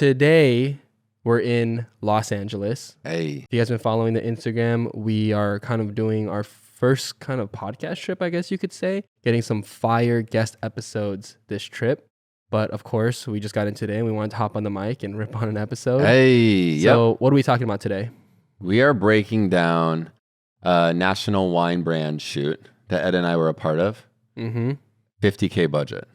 today we're in Los Angeles. Hey. If you guys been following the Instagram, we are kind of doing our first kind of podcast trip, I guess you could say. Getting some fire guest episodes this trip. But of course, we just got in today and we wanted to hop on the mic and rip on an episode. Hey. So what are we talking about today? We are breaking down a national wine brand shoot that Ed and I were a part of. Mm-hmm. 50K budget.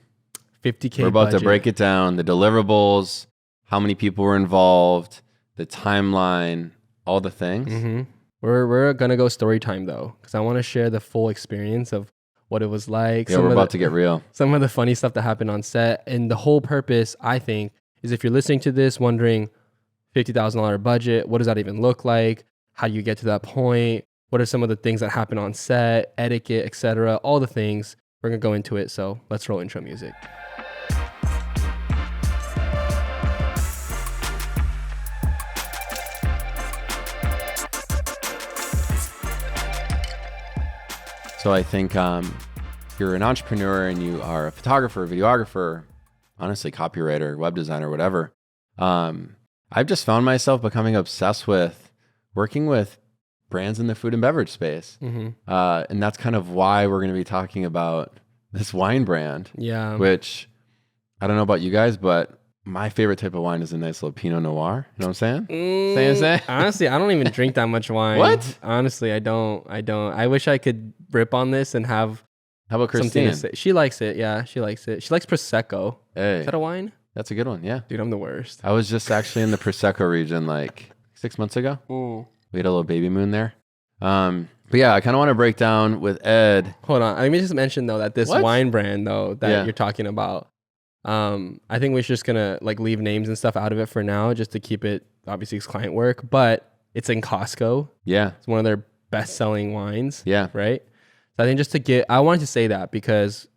50K We're about budget. to break it down, the deliverables, how many people were involved, the timeline, all the things. Mm-hmm. We're going to go story time though, because I want to share the full experience of what it was like. Yeah, we're about to get real. Some of the funny stuff that happened on set. And the whole purpose, I think, is if you're listening to this wondering, $50,000 budget, what does that even look like? How do you get to that point? What are some of the things that happen on set, etiquette, etc., all the things. We're going to go into it. So let's roll intro music. So I think you're an entrepreneur and you are a photographer, videographer, honestly, copywriter, web designer, whatever. I've just found myself becoming obsessed with working with brands in the food and beverage space. Mm-hmm. And that's kind of why we're going to be talking about this wine brand. Yeah. Which I don't know about you guys, but my favorite type of wine is a nice little Pinot Noir. You know what I'm saying? Say. Honestly, I don't even drink that much wine. What? Honestly, I don't. I wish I could rip on this and have How about something Christine? to say. She likes it. Yeah, she likes it. She likes Prosecco. Hey, Is that a wine? that's a good one. Yeah. Dude, I'm the worst. I was just actually in the Prosecco region like 6 months ago. We had a little baby moon there. But yeah, I kind of want to break down with Ed. Hold on. Let me just mention though that this What? wine brand though that Yeah. you're talking about, I think we're just gonna like leave names and stuff out of it for now, just to keep it obviously it's client work. But it's in Costco. Yeah. It's one of their best-selling wines. Yeah. Right. So I think just to get, I wanted to say that because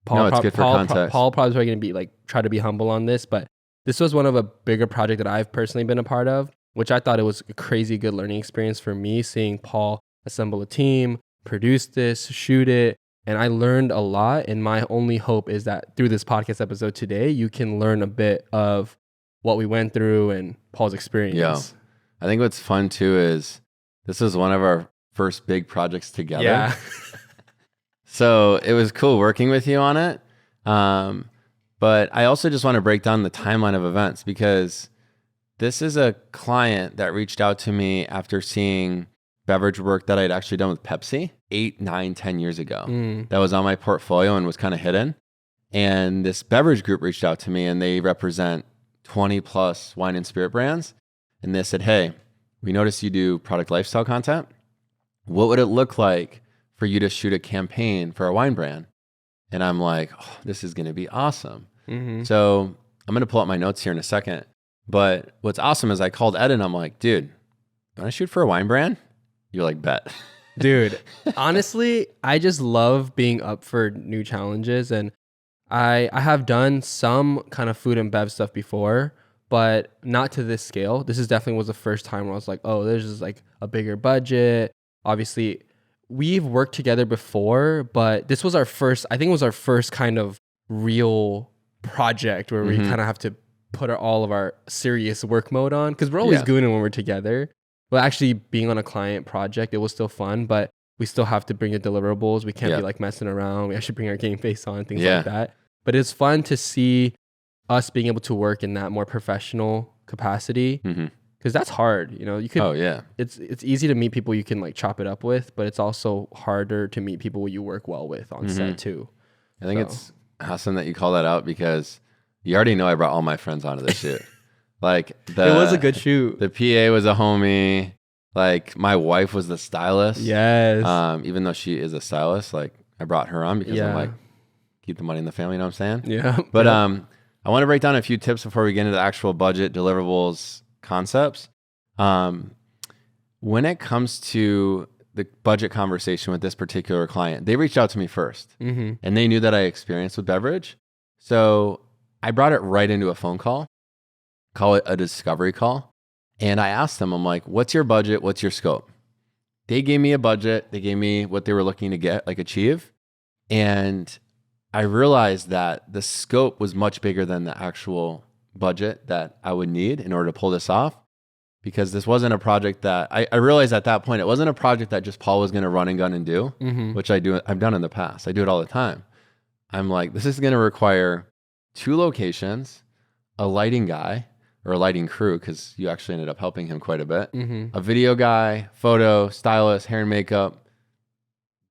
No, it's good for context. Paul probably going to be like try to be humble on this, but this was one of a bigger project that I've personally been a part of, which I thought it was a crazy good learning experience for me, seeing Paul assemble a team, produce this, shoot it. And I learned a lot. And my only hope is that through this podcast episode today, you can learn a bit of what we went through and Paul's experience. Yeah. I think what's fun too is this was one of our first big projects together. Yeah. So it was cool working with you on it. But I also just want to break down the timeline of events because this is a client that reached out to me after seeing beverage work that I'd actually done with Pepsi 8, 9, 10 years ago. That was on my portfolio and was kind of hidden. And this beverage group reached out to me and they represent 20 plus wine and spirit brands. And they said, hey, we noticed you do product lifestyle content. What would it look like for you to shoot a campaign for a wine brand? And I'm like, oh, this is going to be awesome. Mm-hmm. So I'm going to pull up my notes here in a second. But what's awesome is I called Ed and I'm like, dude, you want to shoot for a wine brand? You're like, bet. Dude, honestly, I just love being up for new challenges. And I have done some kind of food and bev stuff before, but not to this scale. This is definitely was the first time where I was like, oh, there's just like a bigger budget. Obviously, we've worked together before, but this was our first, I think it was our first kind of real project where we kind of have to put all of our serious work mode on because we're always gooning when we're together. But actually being on a client project, it was still fun, but we still have to bring the deliverables. We can't be like messing around. We actually bring our game face on, things like that. But it's fun to see us being able to work in that more professional capacity because that's hard. You know, you could. Oh yeah. It's easy to meet people you can like chop it up with, but it's also harder to meet people you work well with on set too. I think it's awesome that you call that out because you already know I brought all my friends onto this shit. Like it was a good shoot. The PA was a homie. Like my wife was the stylist. Yes. Even though she is a stylist, like I brought her on because I'm like, keep the money in the family. You know what I'm saying? Yeah. But I want to break down a few tips before we get into the actual budget, deliverables, concepts. When it comes to the budget conversation with this particular client, they reached out to me first and they knew that I experienced with beverage. So I brought it right into a phone call it a discovery call. And I asked them, I'm like, what's your budget? What's your scope? They gave me a budget. They gave me what they were looking to get, like achieve. And I realized that the scope was much bigger than the actual budget that I would need in order to pull this off, because this wasn't a project that I realized at that point, it wasn't a project that just Paul was going to run and gun and do, which I've done in the past. I do it all the time. I'm like, this is going to require 2 locations, a lighting guy or a lighting crew, because you actually ended up helping him quite a bit, a video guy, photo, stylist, hair and makeup,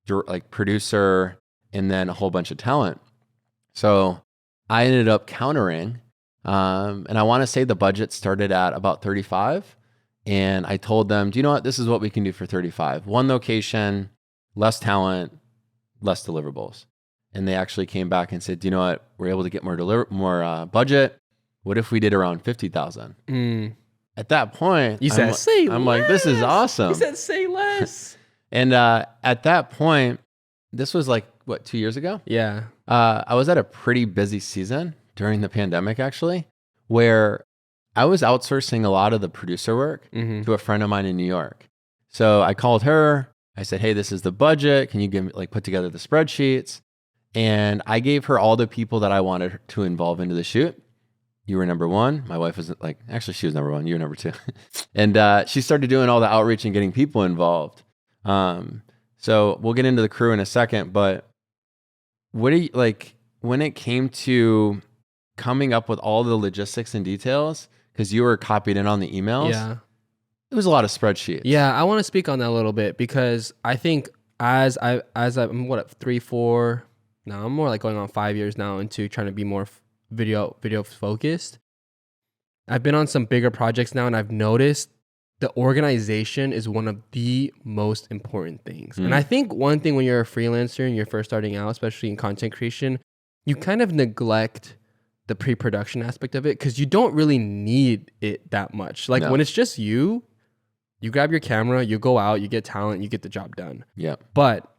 like producer, and then a whole bunch of talent. So I ended up countering, and I want to say the budget started at about 35. And I told them, do you know what? This is what we can do for 35. 1 location, less talent, less deliverables. And they actually came back and said, do you know what? We're able to get more budget. What if we did around 50,000? At that point, I'm like, this is awesome. You said say less. And at that point, this was like, what, 2 years ago? Yeah. I was at a pretty busy season during the pandemic, actually, where I was outsourcing a lot of the producer work to a friend of mine in New York. So I called her. I said, hey, this is the budget. Can you put together the spreadsheets? And I gave her all the people that I wanted to involve into the shoot. You were number 1. My wife was actually, she was number 1. You were number 2. And she started doing all the outreach and getting people involved. So we'll get into the crew in a second, but what do you when it came to coming up with all the logistics and details, because you were copied in on the emails? Yeah. It was a lot of spreadsheets. Yeah, I want to speak on that a little bit, because I think I'm 3, 4, now I'm more like going on 5 years now into trying to be more video focused. I've been on some bigger projects now, and I've noticed the organization is one of the most important things. And I think one thing when you're a freelancer and you're first starting out, especially in content creation, you kind of neglect the pre-production aspect of it, because you don't really need it that much. Like when it's just you grab your camera, you go out, you get talent, you get the job done. Yeah. But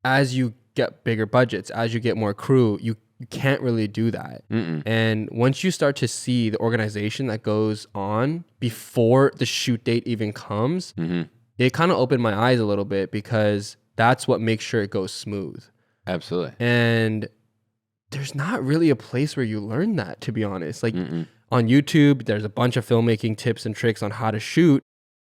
as you get bigger budgets, as you get more crew, you can't really do that. And once you start to see the organization that goes on before the shoot date even comes, it kind of opened my eyes a little bit, because that's what makes sure it goes smooth. Absolutely. And there's not really a place where you learn that, to be honest. Like on YouTube, there's a bunch of filmmaking tips and tricks on how to shoot.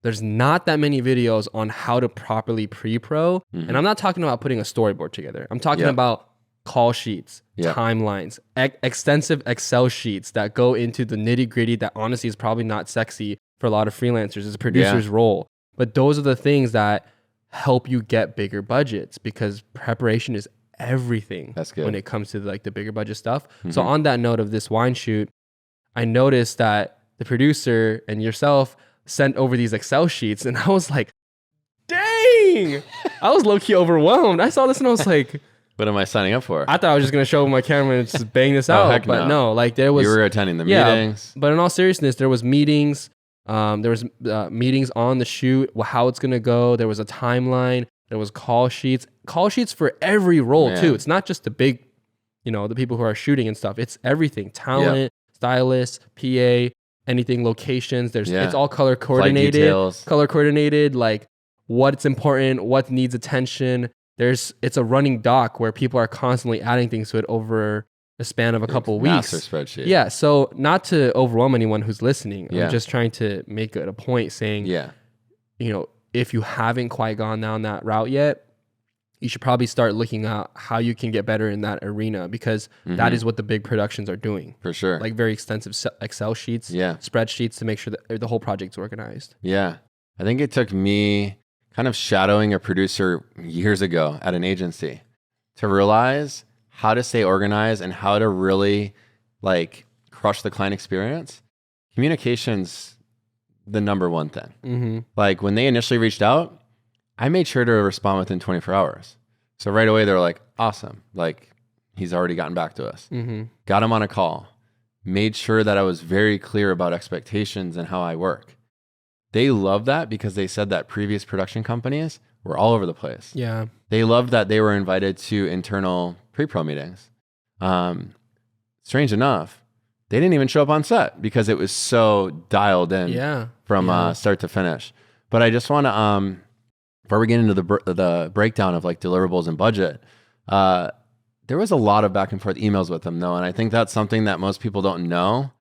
There's not that many videos on how to properly pre-pro. And I'm not talking about putting a storyboard together. I'm talking about call sheets, timelines, extensive Excel sheets that go into the nitty gritty that honestly is probably not sexy for a lot of freelancers. It's a producer's role. But those are the things that help you get bigger budgets, because preparation is everything. That's good. When it comes to the bigger budget stuff. So on that note of this wine shoot, I noticed that the producer and yourself sent over these Excel sheets, and I was like, dang, I was low-key overwhelmed. I saw this and I was like, what am I signing up for? I thought I was just going to show my camera and just bang this out. But no, like there was... You were attending the meetings. But in all seriousness, there was meetings. There was meetings on the shoot, how it's going to go. There was a timeline. There was call sheets for every role too. It's not just the big, the people who are shooting and stuff. It's everything. Talent, stylist, PA, anything, locations. It's all color coordinated. Like what's important, what needs attention. It's a running doc where people are constantly adding things to it over a span of a couple of weeks. Master spreadsheet. Yeah. So not to overwhelm anyone who's listening, I'm just trying to make it a point saying, if you haven't quite gone down that route yet, you should probably start looking at how you can get better in that arena, because that is what the big productions are doing. For sure. Like very extensive Excel sheets, spreadsheets to make sure that the whole project's organized. Yeah. I think it took me kind of shadowing a producer years ago at an agency to realize how to stay organized and how to really crush the client experience. Communication's the number one thing. Like when they initially reached out, I made sure to respond within 24 hours. So right away, they were like, awesome. Like he's already gotten back to us. Got him on a call, made sure that I was very clear about expectations and how I work. They loved that because they said that previous production companies were all over the place. Yeah. They loved that they were invited to internal pre-pro meetings. Strange enough, they didn't even show up on set because it was so dialed in from start to finish. But I just want to, before we get into the breakdown of deliverables and budget, there was a lot of back and forth emails with them though. And I think that's something that most people don't know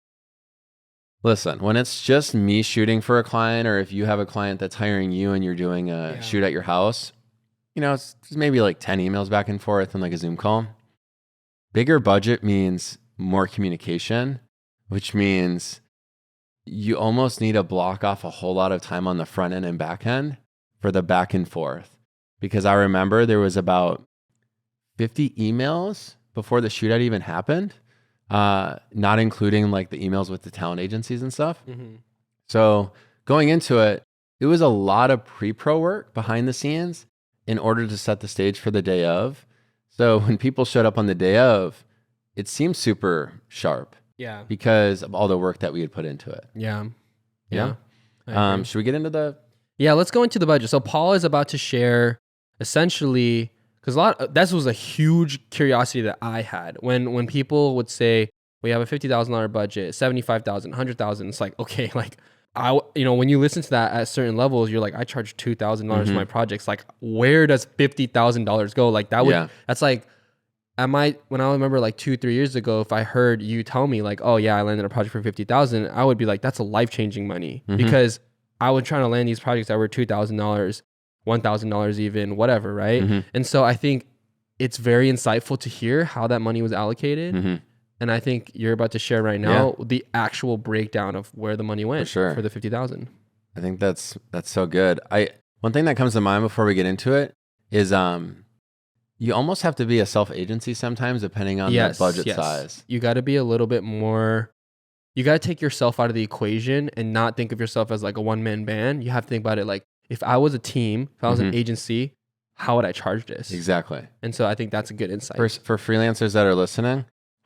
Listen, when it's just me shooting for a client, or if you have a client that's hiring you and you're doing a shoot at your house, it's maybe like 10 emails back and forth and like a Zoom call. Bigger budget means more communication, which means you almost need to block off a whole lot of time on the front end and back end for the back and forth. Because I remember there was about 50 emails before the shootout even happened, not including like the emails with the talent agencies and stuff. So going into it, it was a lot of pre-pro work behind the scenes in order to set the stage for the day of. So when people showed up on the day of, it seemed super sharp. Yeah. Because of all the work that we had put into it. Yeah. Should we get into the... Yeah, let's go into the budget. So Paul is about to share essentially, because that was a huge curiosity that I had when people would say, we have a $50,000 budget, $75,000, $100,000. It's like, okay, like when you listen to that at certain levels, you're like, I charge $2,000 for my projects. Like, where does $50,000 go? Like that's like, when I remember like 2-3 years ago, if I heard you tell me like, oh yeah, I landed a project for 50,000, I would be like, that's a life-changing money because I was trying to land these projects that were $2,000, $1,000 even, whatever, right? And so I think it's very insightful to hear how that money was allocated. And I think you're about to share right now the actual breakdown of where the money went for the 50,000. I think that's so good. One thing that comes to mind before we get into it is you almost have to be a self-agency sometimes depending on the budget size. You got to be a little bit more, you got to take yourself out of the equation and not think of yourself as like a one-man band. You have to think about it like, if I was a team, if I was an agency, how would I charge this? Exactly. And so I think that's a good insight. For freelancers that are listening,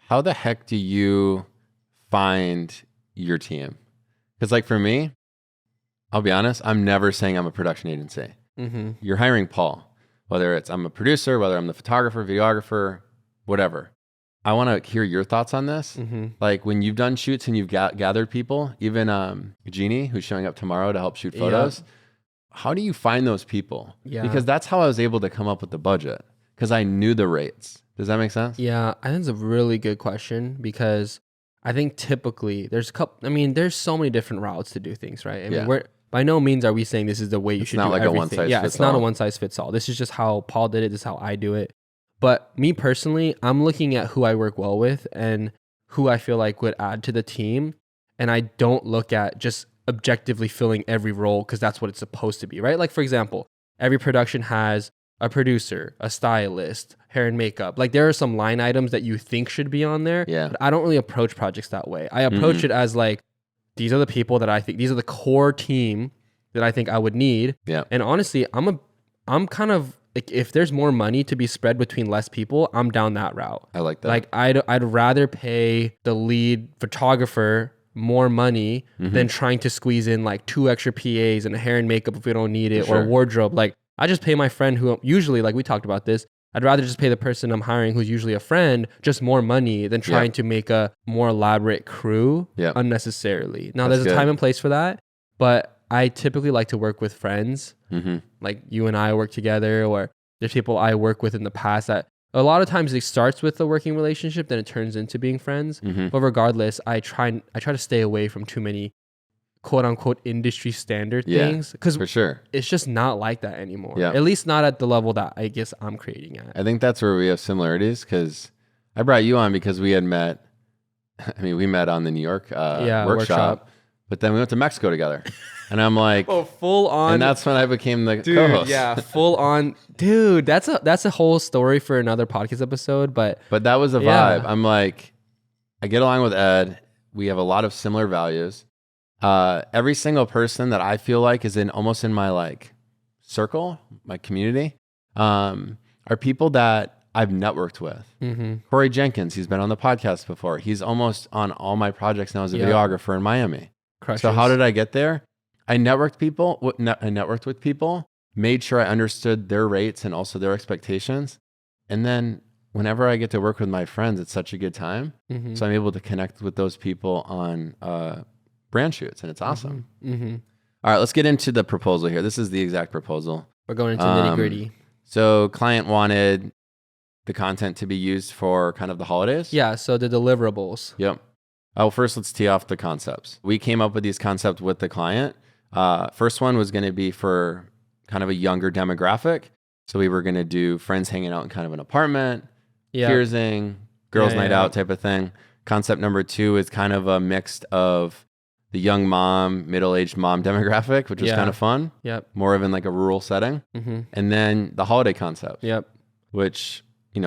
how the heck do you find your team? Because like for me, I'll be honest, I'm never saying I'm a production agency. You're hiring Paul, whether it's I'm a producer, whether I'm the photographer, videographer, whatever. I want to hear your thoughts on this. Like when you've done shoots and you've gathered people, even Jeannie, who's showing up tomorrow to help shoot photos. How do you find those people? Because that's how I was able to come up with the budget, because I knew the rates. Does that make sense? Yeah, I think it's a really good question because I think typically there's so many different routes to do things, right? I mean, by no means are we saying this is the way you should do everything. It's not like a one size fits all. It's not a one size fits all. This is just how Paul did it. This is how I do it. But me personally, I'm looking at who I work well with and who I feel like would add to the team. And I don't look at just objectively filling every role because that's what it's supposed to be, right? Like, for example, every production has a producer, a stylist, hair and makeup. Like, there are some line items that you think should be on there. But I don't really approach projects that way. I approach it as like, these are the people that I think, these are the core team that I think I would need. And honestly, I'm kind of, like, if there's more money to be spread between less people, I'm down that route. I like that. Like, I'd rather pay the lead photographer more money than trying to squeeze in like 2 extra PAs and hair and makeup if we don't need it, or wardrobe. Like, I just pay my friend who usually, like we talked about this, I'd rather just pay the person I'm hiring who's usually a friend just more money than trying to make a more elaborate crew unnecessarily. Now, there's a time and place for that, but I typically like to work with friends. Like you and I work together, or there's people I work with in the past that a lot of times it starts with a working relationship, then it turns into being friends. But regardless, I try to stay away from too many quote unquote industry standard things, because for sure it's just not like that anymore. At least not at the level that I guess I'm creating at. I think that's where we have similarities, because I brought you on because we had met. I mean, we met on the New York workshop, but then we went to Mexico together. And I'm like, full on. And that's when I became the co-host. Yeah, full on. Dude, that's a whole story for another podcast episode. But that was a vibe. I'm like, I get along with Ed. We have a lot of similar values. Every single person that I feel like is almost in my like circle, my community, are people that I've networked with. Corey Jenkins, he's been on the podcast before. He's almost on all my projects now as a videographer in Miami. Crushes. So how did I get there? I networked with people, made sure I understood their rates and also their expectations. And then whenever I get to work with my friends, it's such a good time. So I'm able to connect with those people on brand shoots, and it's awesome. All right, let's get into the proposal here. This is the exact proposal. We're going into nitty gritty. So client wanted the content to be used for kind of the holidays. Yeah, so the deliverables. Yep. Oh, first let's tee off the concepts. We came up with these concepts with the client. First one was going to be for kind of a younger demographic. So we were going to do friends hanging out in kind of an apartment, piercing, girls' night out type of thing. Concept number 2 is kind of a mix of the young mom, middle-aged mom demographic, which was kind of fun. Yep. More of in like a rural setting. Mm-hmm. And then the holiday concept. Yep. Which,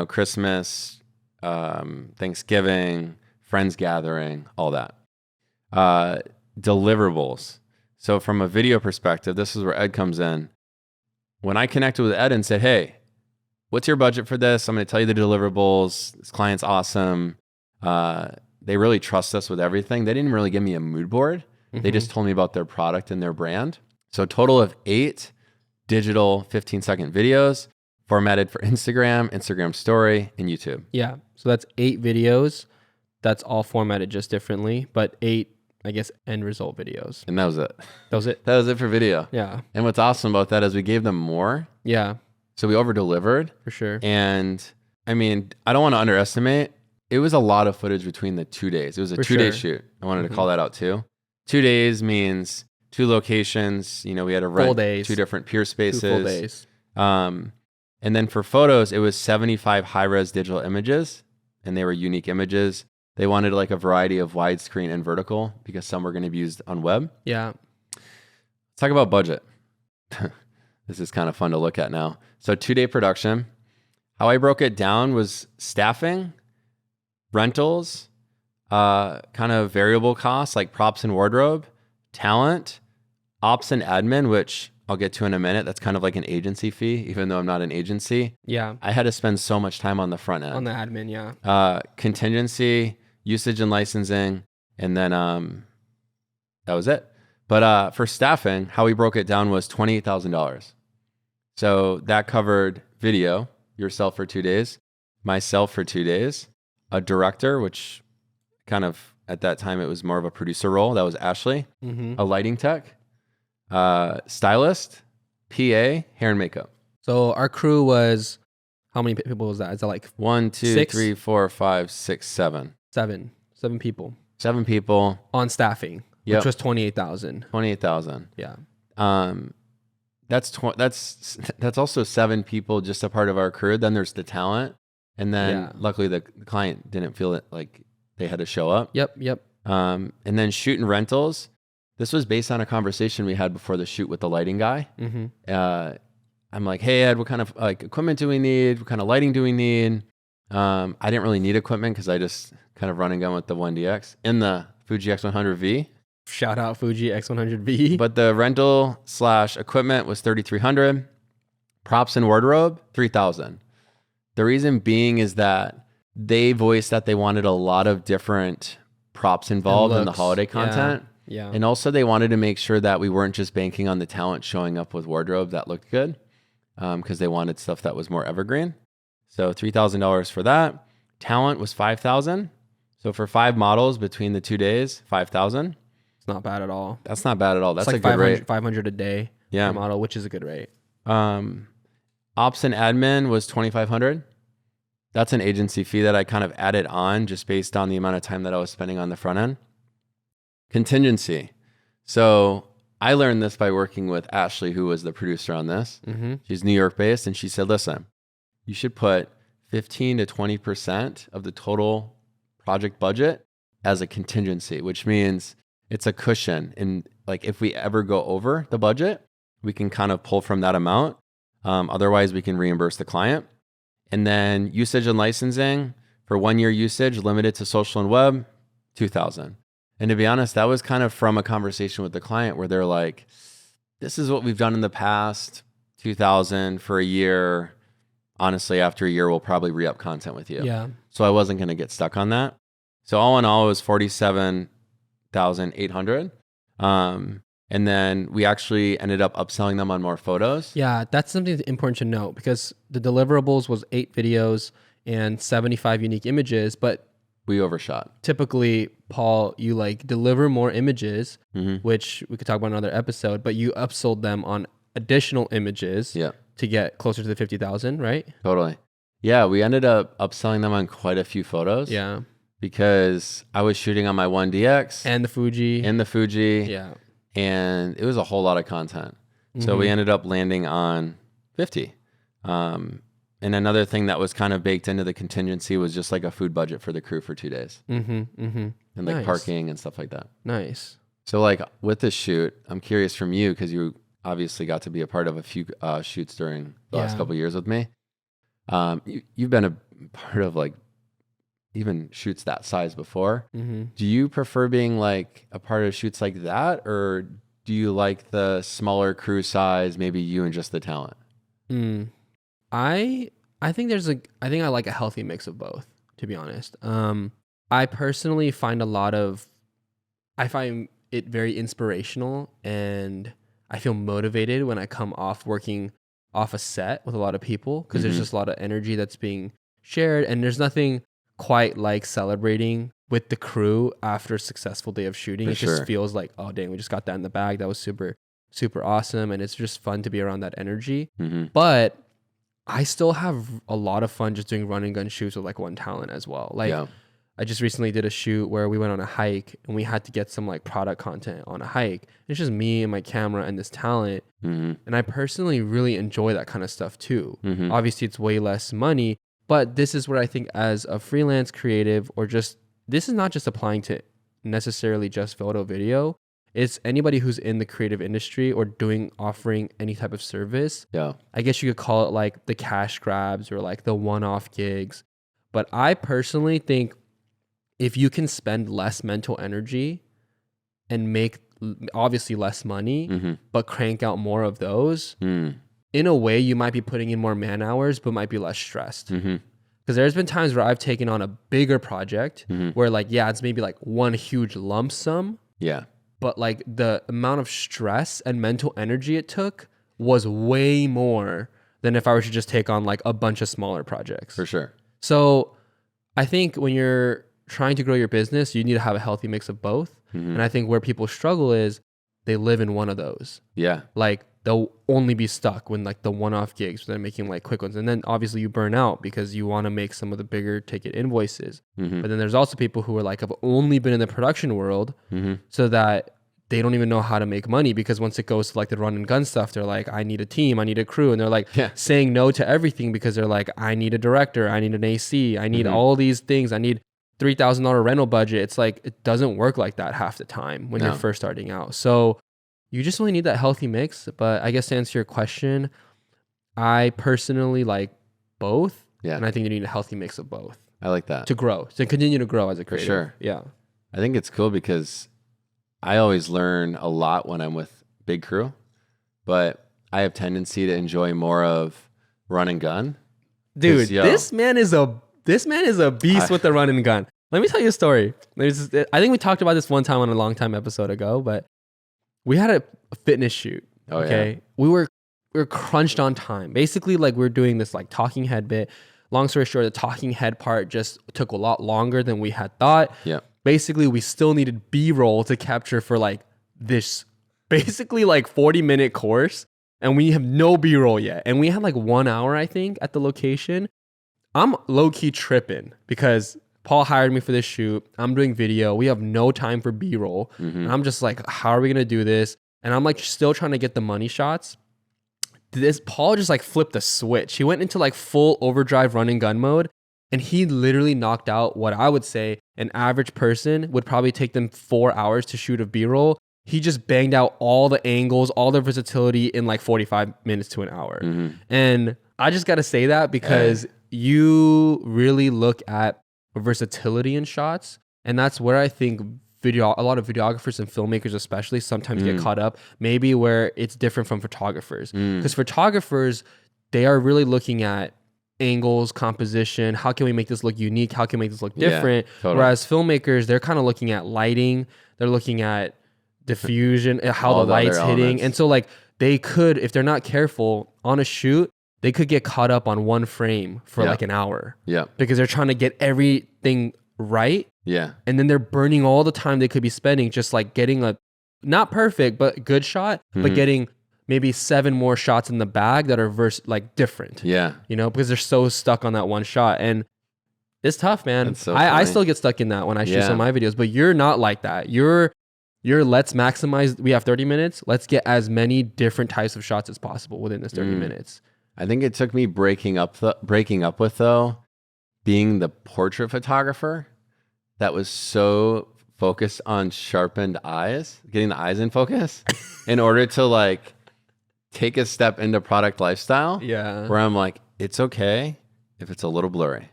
Christmas, Thanksgiving, friends gathering, all that. Deliverables. So from a video perspective, this is where Ed comes in. When I connected with Ed and said, hey, what's your budget for this? I'm going to tell you the deliverables. This client's awesome. They really trust us with everything. They didn't really give me a mood board. Mm-hmm. They just told me about their product and their brand. So a total of 8 digital 15-second videos formatted for Instagram story, and YouTube. Yeah. So that's 8 videos. That's all formatted just differently, but 8, I guess, end result videos. And that was it. That was it? That was it for video. Yeah. And what's awesome about that is we gave them more. Yeah. So we over-delivered. For sure. And I mean, I don't want to underestimate. It was a lot of footage between the 2 days. It was a 2-day shoot. I wanted to call that out too. 2 days means 2 locations. We had to rent 2 different pier spaces. 2 full days. And then for photos, it was 75 high-res digital images, and they were unique images. They wanted like a variety of widescreen and vertical because some were going to be used on web. Yeah. Let's talk about budget. This is kind of fun to look at now. So 2-day production. How I broke it down was staffing, rentals, kind of variable costs like props and wardrobe, talent, ops and admin, which I'll get to in a minute. That's kind of like an agency fee, even though I'm not an agency. Yeah. I had to spend so much time on the front end. On the admin, yeah. Contingency, usage and licensing, and then that was it. But for staffing, how we broke it down was $28,000. So that covered video, yourself for 2 days, myself for 2 days, a director, which kind of at that time it was more of a producer role. That was Ashley. Mm-hmm. A lighting tech, stylist, PA, hair and makeup. So our crew was, how many people was that? Is that like 1, 2, 6? 3, 4, 5, 6, 7. 7 people 7 people on staffing, which was 28,000. 28,000. Yeah. That's also 7 people just a part of our crew. Then there's the talent, and then luckily the client didn't feel it like they had to show up. Yep. And then shoot and rentals. This was based on a conversation we had before the shoot with the lighting guy. Mm-hmm. I'm like, hey Ed, what kind of like equipment do we need? What kind of lighting do we need? I didn't really need equipment because I just kind of run and gun with the 1DX in the Fuji X100V. Shout out Fuji X100V. But the rental / equipment was $3,300. Props and wardrobe, $3,000. The reason being is that they voiced that they wanted a lot of different props involved in the holiday content. Yeah. And also they wanted to make sure that we weren't just banking on the talent showing up with wardrobe that looked good, because they wanted stuff that was more evergreen. So $3,000 for that. Talent was $5,000. So for 5 models between the 2 days, $5,000. It's not bad at all. That's not bad at all. That's like a good rate. 500 a day per model, which is a good rate. Ops and admin was $2,500. That's an agency fee that I kind of added on just based on the amount of time that I was spending on the front end. Contingency. So I learned this by working with Ashley, who was the producer on this. Mm-hmm. She's New York based, and she said, listen, you should put 15 to 20% of the total project budget as a contingency, which means it's a cushion. And like if we ever go over the budget, we can kind of pull from that amount. Otherwise, we can reimburse the client. And then usage and licensing for 1 year usage, limited to social and web, $2,000. And to be honest, that was kind of from a conversation with the client where they're like, this is what we've done in the past, $2,000 for a year. Honestly, after a year, we'll probably re-up content with you. Yeah. So I wasn't going to get stuck on that. So all in all, it was $47,800. And then we actually ended up upselling them on more photos. Yeah, that's something important to note because the deliverables was 8 videos and 75 unique images, but we overshot. Typically, Paul, you like deliver more images, which we could talk about in another episode, but you upsold them on additional images to get closer to the 50,000, right? Totally. Yeah, we ended up upselling them on quite a few photos. Yeah. because I was shooting on my 1DX And the Fuji. and the Fuji. Yeah. And it was a whole lot of content. So we ended up landing on 50. And another thing that was kind of baked into the contingency was just like a food budget for the crew for 2 days. And like Nice. parking and stuff like that. Nice. So like with this shoot, I'm curious from you, because you obviously got to be a part of a few shoots during the last couple of years with me. You've been a part of like even shoots that size before. Do you prefer being like a part of shoots like that, or do you like the smaller crew size, maybe you and just the talent? I think I think I like a healthy mix of both, to be honest. I personally find I find it very inspirational, and I feel motivated when I come off working off a set with a lot of people, because there's just a lot of energy that's being shared, and there's nothing quite like celebrating with the crew after a successful day of shooting. It just feels like, oh dang, we just got that in the bag. That was super, super awesome. And it's just fun to be around that energy. But I still have a lot of fun just doing run and gun shoots with like one talent as well. Like I just recently did a shoot where we went on a hike and we had to get some like product content on a hike. It's just me and my camera and this talent. And I personally really enjoy that kind of stuff too. Obviously it's way less money, but this is where I think as a freelance creative, or just, this is not just applying to necessarily just photo video. It's anybody who's in the creative industry or offering any type of service. I guess you could call it like the cash grabs or like the one-off gigs. But I personally think if you can spend less mental energy and make obviously less money, but crank out more of those, in a way you might be putting in more man hours, but might be less stressed. Because there's been times where I've taken on a bigger project where like, yeah, it's maybe like one huge lump sum. But like the amount of stress and mental energy it took was way more than if I were to just take on like a bunch of smaller projects. For sure. So I think when you're trying to grow your business, you need to have a healthy mix of both. And I think where people struggle is they live in one of those. Like they'll only be stuck when like the one-off gigs, they're making like quick ones. And then obviously you burn out because you want to make some of the bigger ticket invoices. But then there's also people who are like, have only been in the production world so that they don't even know how to make money, because once it goes to like the run and gun stuff, they're like, I need a team, I need a crew. And they're like saying no to everything because they're like, I need a director, I need an AC, I need all these things, I need $3,000 rental budget. It's like, it doesn't work like that half the time when you're first starting out. So you just really need that healthy mix. But I guess to answer your question, I personally like both. And I think you need a healthy mix of both. I like that. To grow, to continue to grow as a creator. For sure. Yeah. I think it's cool because I always learn a lot when I'm with big crew, but I have tendency to enjoy more of run and gun. Dude, this man is a beast with the run and gun. Let me tell you a story. I think we talked about this one time on a long time episode ago, but we had a fitness shoot. We were crunched on time. Basically, like we're doing this like talking head bit. Long story short, the talking head part just took a lot longer than we had thought. Basically, we still needed B-roll to capture for like this basically like 40-minute course, and we have no B-roll yet. And we had like 1 hour, I think, at the location. I'm low-key tripping because Paul hired me for this shoot. I'm doing video. We have no time for B-roll. And I'm just like, how are we going to do this? And I'm like still trying to get the money shots. Paul just like flipped a switch. He went into like full overdrive run and gun mode. And he literally knocked out what I would say an average person would probably take them 4 hours to shoot a B-roll. He just banged out all the angles, all the versatility in like 45 minutes to an hour. And I just got to say that because you really look at versatility in shots. And that's where I think a lot of videographers and filmmakers especially sometimes get caught up, maybe where it's different from photographers. Because photographers, they are really looking at angles, composition, how can we make this look unique, how can we make this look different, whereas filmmakers, they're kind of looking at lighting, they're looking at diffusion, how the light's hitting. And so like they could, if they're not careful on a shoot, they could get caught up on one frame for like an hour because they're trying to get everything right, and then they're burning all the time they could be spending just like getting a not perfect but good shot, but getting maybe 7 more shots in the bag that are like different. You know, because they're so stuck on that one shot. And It's tough, man. That's so I funny. still get stuck in that when I shoot Yeah. some of my videos, but you're not like that. You're let's maximize. We have 30 minutes. Let's get as many different types of shots as possible within this 30 minutes. I think it took me breaking up with though, being the portrait photographer that was so focused on sharpened eyes, getting the eyes in focus in order to like take a step into product lifestyle. Yeah. Where I'm like, it's okay if it's a little blurry.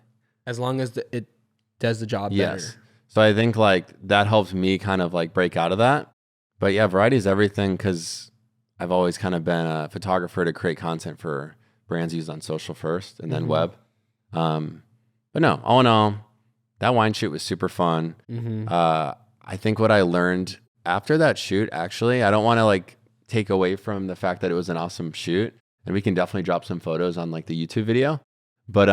As long as it does the job better. So I think like that helped me kind of like break out of that. But yeah, variety is everything because I've always kind of been a photographer to create content for brands used on social first and then web. But no, all in all, that wine shoot was super fun. I think what I learned after that shoot, actually, I don't want to like take away from the fact that it was an awesome shoot, and we can definitely drop some photos on like the YouTube video. But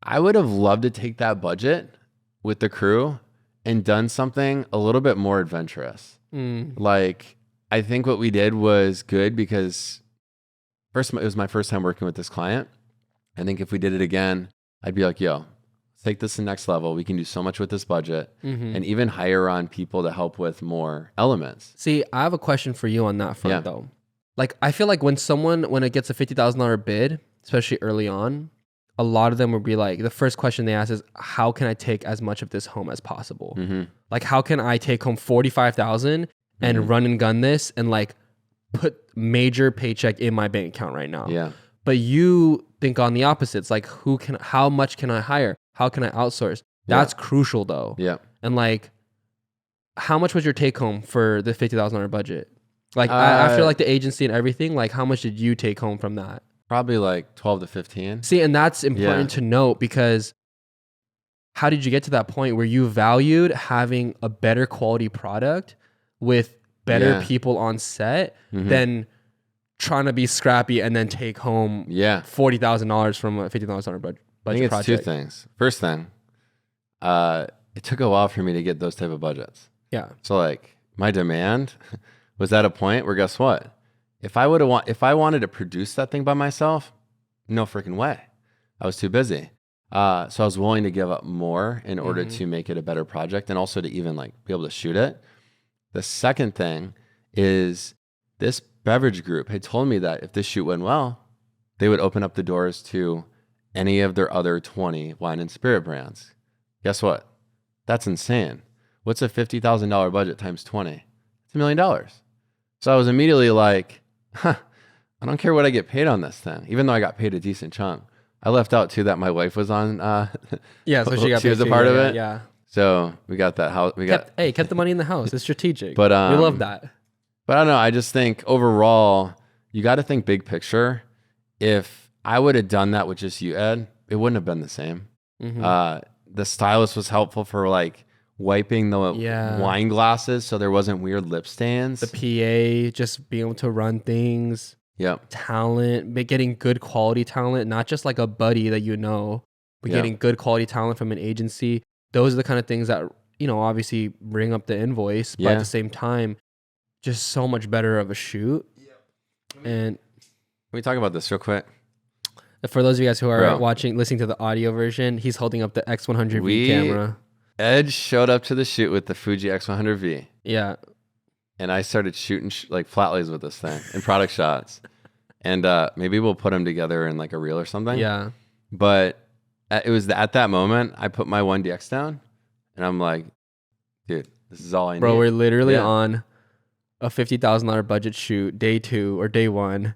I would have loved to take that budget with the crew and done something a little bit more adventurous. Like, I think what we did was good because first, it was my first time working with this client. I think if we did it again, I'd be like, yo, let's take this to the next level. We can do so much with this budget and even hire on people to help with more elements. See, I have a question for you on that front though. Like, I feel like when it gets a $50,000 bid, especially early on, a lot of them will be like, the first question they ask is, how can I take as much of this home as possible? Like, how can I take home 45,000 and run and gun this and like put major paycheck in my bank account right now? Yeah. But you think on the opposite. It's like, how much can I hire? How can I outsource? That's crucial though. Yeah. And like, how much was your take home for the $50,000 budget? Like after like the agency and everything, like how much did you take home from that? Probably like 12 to 15. See, and that's important to note because how did you get to that point where you valued having a better quality product with better people on set than trying to be scrappy and then take home $40,000 from a $50,000 budget I think it's project? two things. First thing, it took a while for me to get those type of budgets. Yeah. So like my demand was at a point where guess what? If I wanted to produce that thing by myself, no freaking way. I was too busy. So I was willing to give up more in order to make it a better project and also to even like be able to shoot it. The second thing is this beverage group had told me that if this shoot went well, they would open up the doors to any of their other 20 wine and spirit brands. Guess what? That's insane. What's a $50,000 budget times 20? It's $1 million. So I was immediately like, I don't care what I get paid on this thing, even though I got paid a decent chunk. I left out too that my wife was on. So she was a part of it. Yeah. So we got that house. Kept the money in the house. It's strategic. But we love that. But I don't know. I just think overall, you got to think big picture. If I would have done that with just you, Ed, it wouldn't have been the same. The stylist was helpful for like wiping the wine glasses so there wasn't weird lip stains. The PA, just being able to run things. Yep. Talent, getting good quality talent, not just like a buddy that you know, but getting good quality talent from an agency. Those are the kind of things that, you know, obviously bring up the invoice, but at the same time, just so much better of a shoot. And can we talk about this real quick? For those of you guys who are listening to the audio version, he's holding up the X100V camera. Ed showed up to the shoot with the Fuji X100V. Yeah. And I started shooting like flat lays with this thing in product shots. And maybe we'll put them together in like a reel or something. Yeah. But it was at that moment, I put my 1DX down and I'm like, dude, this is all I need. Bro, we're literally on a $50,000 budget shoot, day 2 or day 1.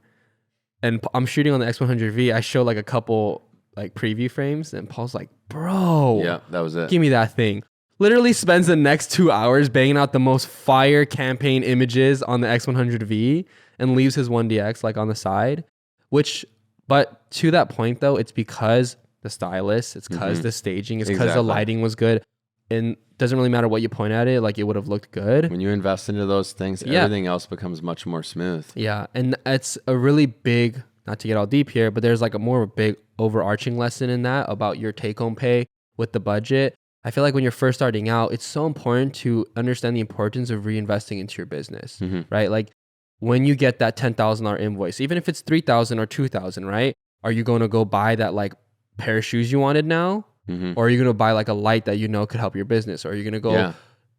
And I'm shooting on the X100V. I show like a couple like preview frames and Paul's like, bro. Yeah, that was it. Give me that thing. Literally spends the next 2 hours banging out the most fire campaign images on the X100V and leaves his 1DX like on the side, but to that point though, it's because the stylist, it's because the staging, it's because the lighting was good. And doesn't really matter what you point at it, like it would have looked good. When you invest into those things, everything else becomes much more smooth. Yeah. And it's a really big, not to get all deep here, but there's like a more big overarching lesson in that about your take home pay with the budget. I feel like when you're first starting out, it's so important to understand the importance of reinvesting into your business, right? Like when you get that $10,000 invoice, even if it's $3,000 or $2,000, right? Are you going to go buy that like pair of shoes you wanted now? Or are you going to buy like a light that you know could help your business? Or are you going to go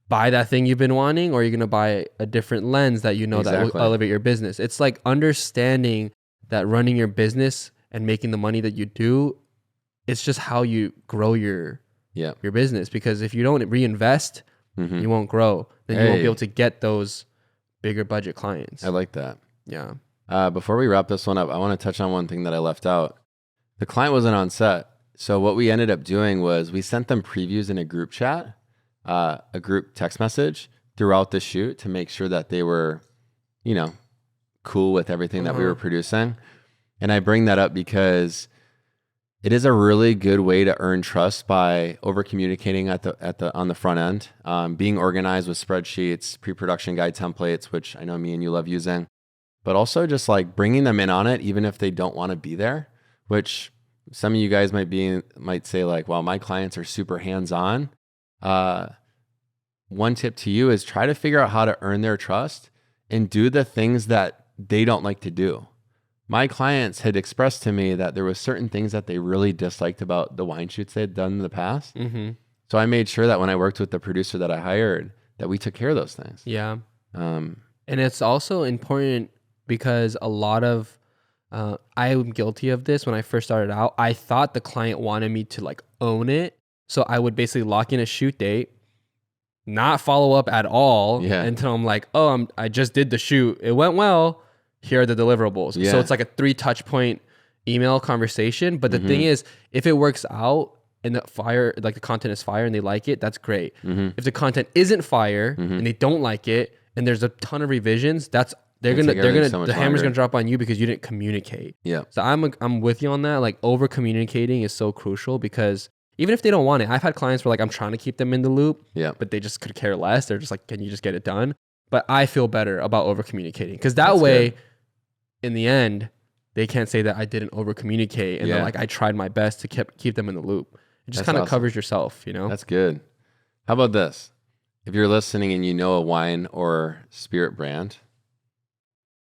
buy that thing you've been wanting? Or are you going to buy a different lens that you know that will elevate your business? It's like understanding that running your business and making the money that you do, it's just how you grow your business. Because if you don't reinvest, you won't grow. Then you won't be able to get those bigger budget clients. I like that. Yeah. Before we wrap this one up, I want to touch on one thing that I left out. The client wasn't on set. So what we ended up doing was we sent them previews in a group chat, a group text message throughout the shoot to make sure that they were, you know, cool with everything that we were producing. And I bring that up because it is a really good way to earn trust by over communicating on the front end, being organized with spreadsheets, pre-production guide templates, which I know me and you love using, but also just like bringing them in on it, even if they don't want to be there, which some of you guys might say like, well, my clients are super hands-on. One tip to you is try to figure out how to earn their trust and do the things that they don't like to do. My clients had expressed to me that there was certain things that they really disliked about the wine shoots they had done in the past. So I made sure that when I worked with the producer that I hired, that we took care of those things. Yeah. And it's also important because a lot of, I'm guilty of this. When I first started out, I thought the client wanted me to like own it. So I would basically lock in a shoot date, not follow up at all until I'm like, oh, I just did the shoot. It went well. Here are the deliverables. So it's like a 3 touch point email conversation. But the thing is, if it works out and the content is fire and they like it, that's great. If the content isn't fire and they don't like it and there's a ton of revisions, the hammer's gonna drop on you because you didn't communicate. Yeah. So I'm with you on that. Like over communicating is so crucial because even if they don't want it, I've had clients where like I'm trying to keep them in the loop, but they just could care less. They're just like, can you just get it done? But I feel better about over communicating because that way, in the end, they can't say that I didn't over communicate and that like I tried my best to keep them in the loop. It just kind of covers yourself, you know? That's good. How about this? If you're listening and you know a wine or spirit brand,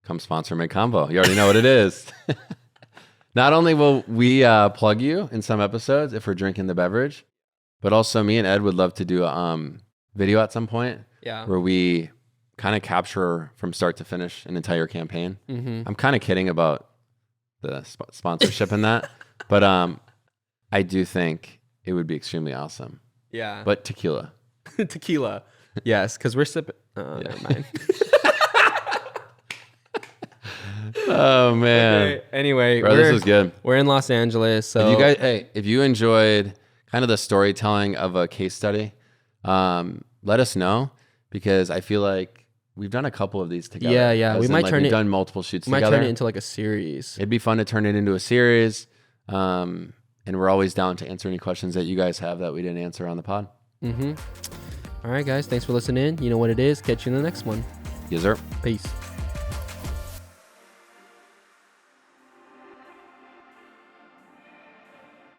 come sponsor MIDCONVO. You already know what it is. Not only will we plug you in some episodes if we're drinking the beverage, but also me and Ed would love to do a video at some point where we kind of capture from start to finish an entire campaign. I'm kind of kidding about the sponsorship in that, but I do think it would be extremely awesome. Yeah. But tequila. Tequila. Yes, because we're sipping. Never mind. Oh man. Okay. Anyway, bro, this was good. We're in Los Angeles, so if you enjoyed kind of the storytelling of a case study, let us know because I feel like we've done a couple of these together. Yeah. We might we've done multiple shoots together. Might turn it into like a series. It'd be fun to turn it into a series. And we're always down to answer any questions that you guys have that we didn't answer on the pod. All right, guys. Thanks for listening. You know what it is. Catch you in the next one. Yes, sir. Peace.